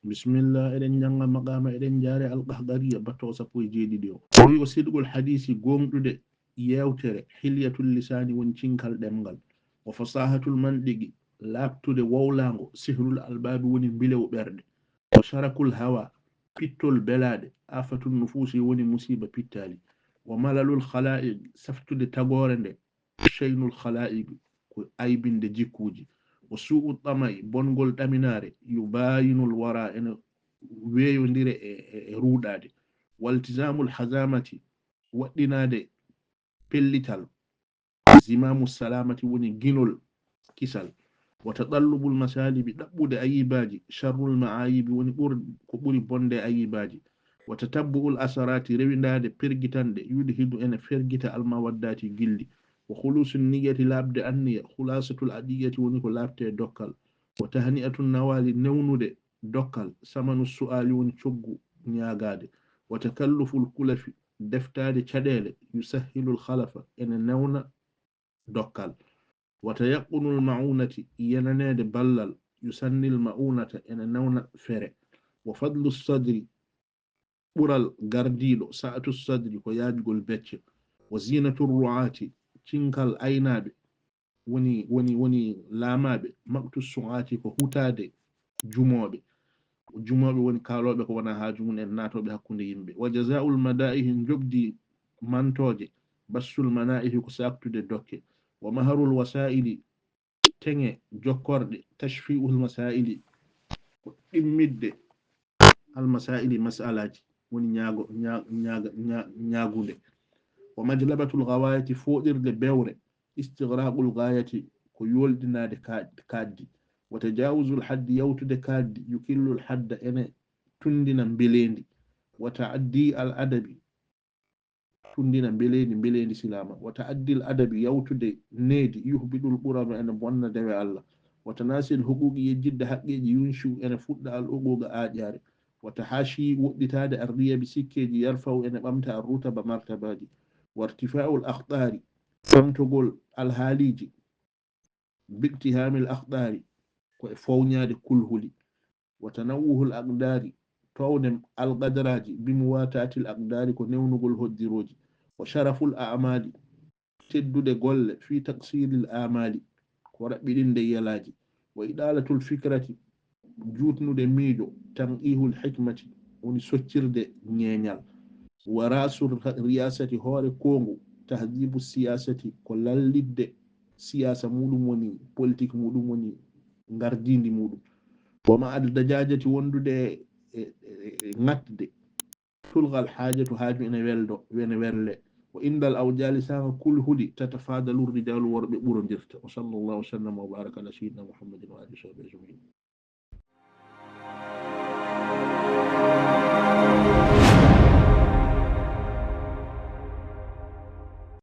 bismillah eɗen janga maqama eɗen jaare alqahdariya batto sappo e jeeɗiɗi o wi o sidgol hadisi gonɗude yewtere hilyatul lisani woni cinkal ɗemgal wa fasahatul manɗigi laabtude wowlago sihrul albabi woni bilew ɓerɗe wa sharakul hawa pittol belaɗe afatul nufusi woni musiba pittali wa malalul khala'iq saftude tagore nde cheynul khala'iq ko aybinde jikkuji wa su'u tamai bongol ɗaminare yubayinul wara ene weeyodire e ruɗade waltisamul hazamati waɗɗinade pellital zimamu salamati woni ginol kisal wa tadallubul masalibi ɗaɓɓude ayibaji sharrul ma'ayibi woni ko ɓuri bonde ayibaji wa tatabbu'ul asarati rewindade pergitanɗe yudhidu ene fergita almawaddati gilli wa khulusun niyyati labde anniya khulasatul adiyati woni ko labte dokkal wa tahni'atun nawali newnude dokkal samanu su'ali woni coggu ñagade wa takalluful kulafi deftade caɗele yusahhilul khalafa ene newna dokkal wa tayaqqunul ma'unati yananede ballal yusannil ma'unata ene newna fere wa fadlu sadri ɓural gardiɗo sa'atu sadri ko yaajugol becce wa zinatur ru'ati cinkal aynaɓe woni laamaɓe maktu su'ati ko hutade jumoɓe woni kaloɓe ko wona haaju mum en natoɓe hakkunde yimɓe wa jazaa'ul mada'ihi jobdi mantoje bassul mana'ihi ko saktude dokke wa maharul wasa'ili tenge jokkorɗe tashfi'ul masaili ko ɗimmidde al masaili mas'alaji woni ñagude wa majlabatul ghawayati foɗirde bewre istighraqul ghayati ko yoldinade kaddi wa tajawuzul haddi yawtude kaddi yukillul hadda ene tundina mbelendi wa ta'addi al adabi tundina mbelendi silama wa ta'addi al adabi yawtude needi yuhbidul qurama ene bonna dewe Allah wa tanasil huquqi yejjidde haqqeji yunshu ene fuɗɗa al uquga aƴare wa tahashi woɗɗitade arriya bi sikkeji yarfaw ene ɓamta ar rutaba martabaji wa irtifa'ul akhtari famtogol al haliji biktihamil akhdari ko e fawñade kulhuli wa tanawuhul aqdari towne al qadraji bimuwatatil aqdari ko newnugol hoddiroji wa sharaful a'mali teddude golle fi taqsiril amali ko raɓɓiɗinde yalaji wa idalatul fikrati jutnude miijo tanqihul hikmati woni soccirde ñeñal wa rasul riyasati hoore kongu tahdibu siyasati ko lallidde siyasa muɗum woni politique muɗum woni ngardindi muɗum wa ma ad dajajati wondude ngatde tulgal hajatu haaju ene weldo wene werle wa indal awjali sanga kul hudi tatafadalu rijalu worɓe ɓurodirta wa sallallahu sallam wa baraka ala sayyidina muhammadin wa alihi wa sahbihi ajma'in